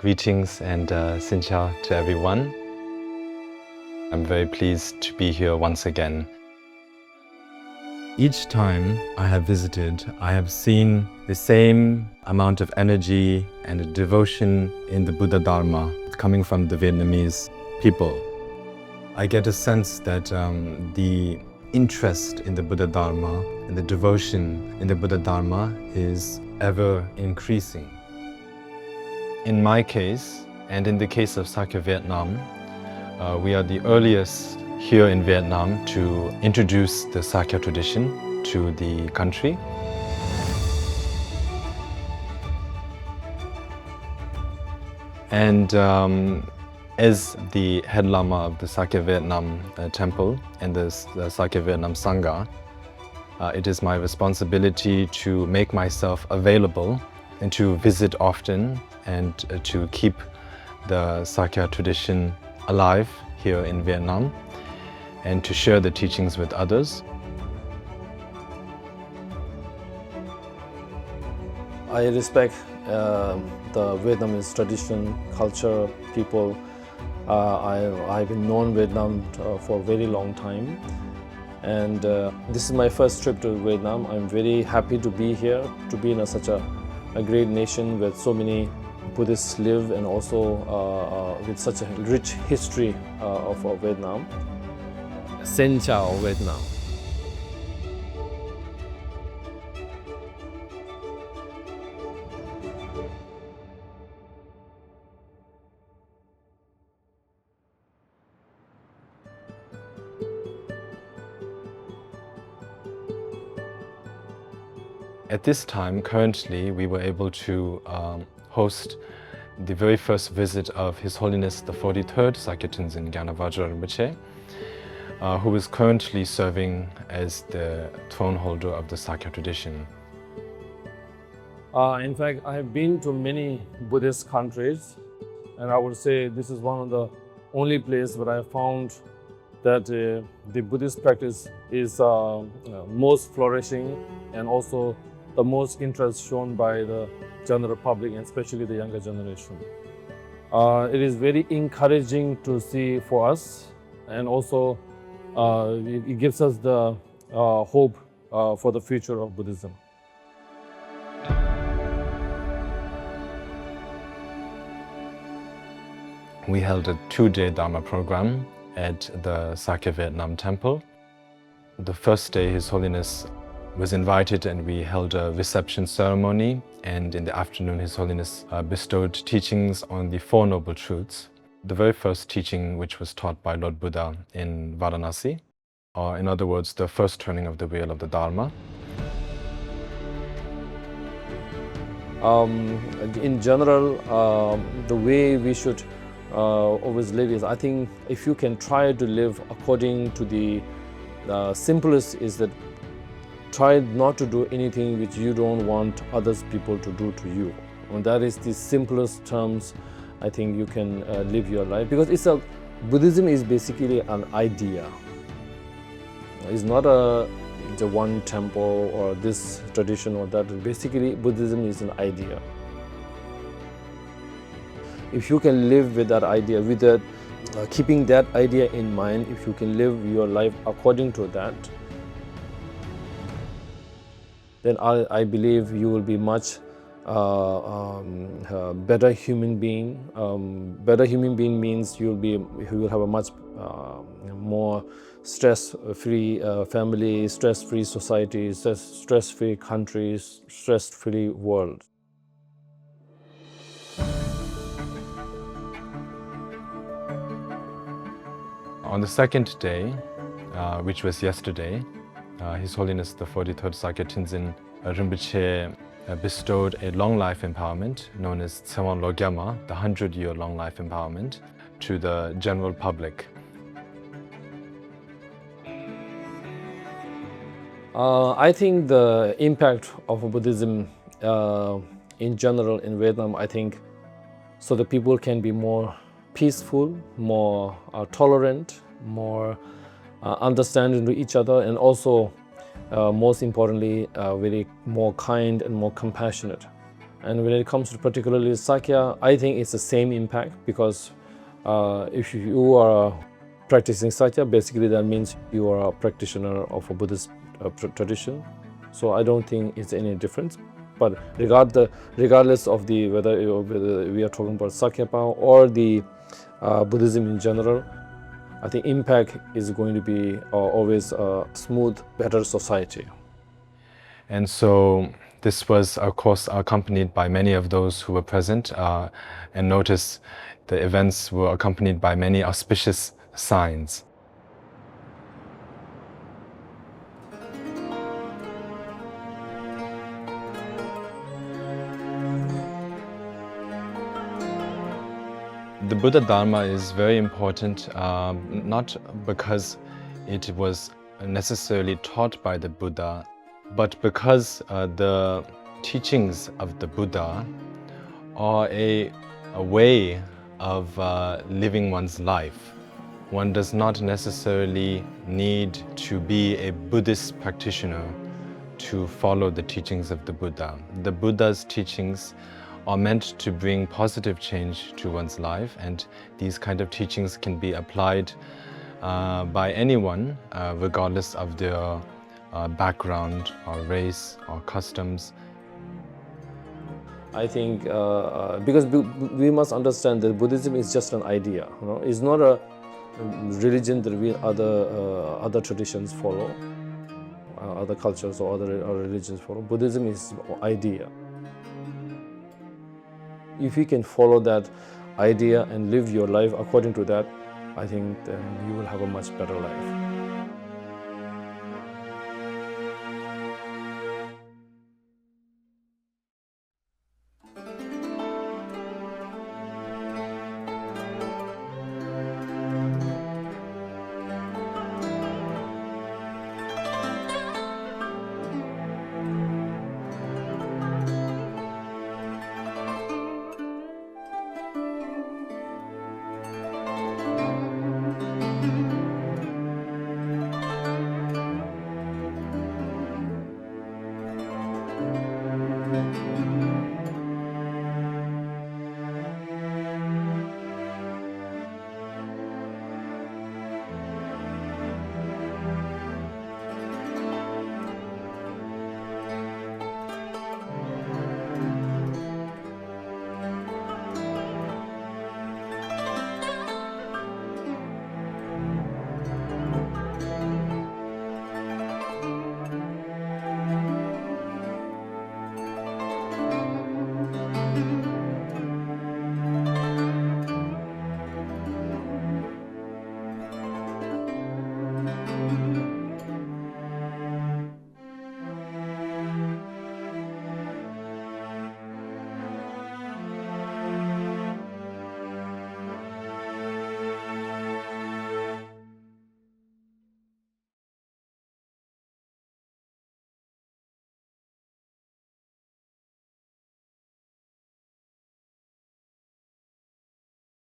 Greetings and xin chào to everyone. I'm very pleased to be here once again. Each time I have visited, I have seen the same amount of energy and devotion in the Buddha Dharma coming from the Vietnamese people. I get a sense that the interest in the Buddha Dharma and the devotion in the Buddha Dharma is ever increasing. In my case, and in the case of Sakya Vietnam, we are the earliest here in Vietnam to introduce the Sakya tradition to the country. And as the head Lama of the Sakya Vietnam temple and the Sakya Vietnam Sangha, it is my responsibility to make myself available and to visit often and to keep the Sakya tradition alive here in Vietnam and to share the teachings with others. I respect the Vietnamese tradition, culture, people. I've been known Vietnam for a very long time, and this is my first trip to Vietnam. I'm very happy to be here, to be in such a great nation where so many Buddhists live, and also with such a rich history of Vietnam. Xin chào Vietnam. At this time, currently, we were able to host the very first visit of His Holiness the 43rd Sakya Tenzin Gyana Vajra Rinpoche, who is currently serving as the throne holder of the Sakya tradition. In fact, I have been to many Buddhist countries, and I would say this is one of the only places where I found that the Buddhist practice is most flourishing, and also the most interest shown by the general public, and especially the younger generation. It is very encouraging to see for us, and also it gives us the hope for the future of Buddhism. We held a 2-day Dharma program at the Sakya Vietnam temple. The first day, His Holiness was invited and we held a reception ceremony, and in the afternoon His Holiness bestowed teachings on the Four Noble Truths. The very first teaching, which was taught by Lord Buddha in Varanasi, or in other words, the first turning of the wheel of the Dharma. In general, the way we should always live is, I think if you can try to live according to the simplest is that try not to do anything which you don't want others people to do to you. And that is the simplest terms I think you can live your life, because Buddhism is basically an idea. It's not the one temple or this tradition or that. Basically, Buddhism is an idea. If you can live with that idea, with that, keeping that idea in mind, if you can live your life according to that, then I believe you will be much better human being. Better human being means you will have a much more stress-free family, stress-free society, stress-free countries, stress-free world. On the second day, which was yesterday, His Holiness the 43rd Sakya Tenzin Rinpoche bestowed a long life empowerment known as Tsewan Logyama, the 100-year long life empowerment, to the general public. I think the impact of Buddhism in general in Vietnam, I think, so the people can be more peaceful, more tolerant, more understanding to each other, and also most importantly very more kind and more compassionate. And when it comes to particularly Sakya, I think it's the same impact, because if you are practicing Sakya, basically that means you are a practitioner of a Buddhist tradition. So I don't think it's any difference. But regardless of whether we are talking about Sakya or the Buddhism in general, I think impact is going to be always a smooth, better society. And so this was, of course, accompanied by many of those who were present. And notice the events were accompanied by many auspicious signs. The Buddha Dharma is very important, not because it was necessarily taught by the Buddha, but because the teachings of the Buddha are a way of living one's life. One does not necessarily need to be a Buddhist practitioner to follow the teachings of the Buddha. The Buddha's teachings are meant to bring positive change to one's life, and these kind of teachings can be applied by anyone, regardless of their background or race or customs. I think because we must understand that Buddhism is just an idea. It's not a religion that we other traditions follow, other cultures or other religions follow. Buddhism is an idea. If you can follow that idea and live your life according to that, I think then you will have a much better life.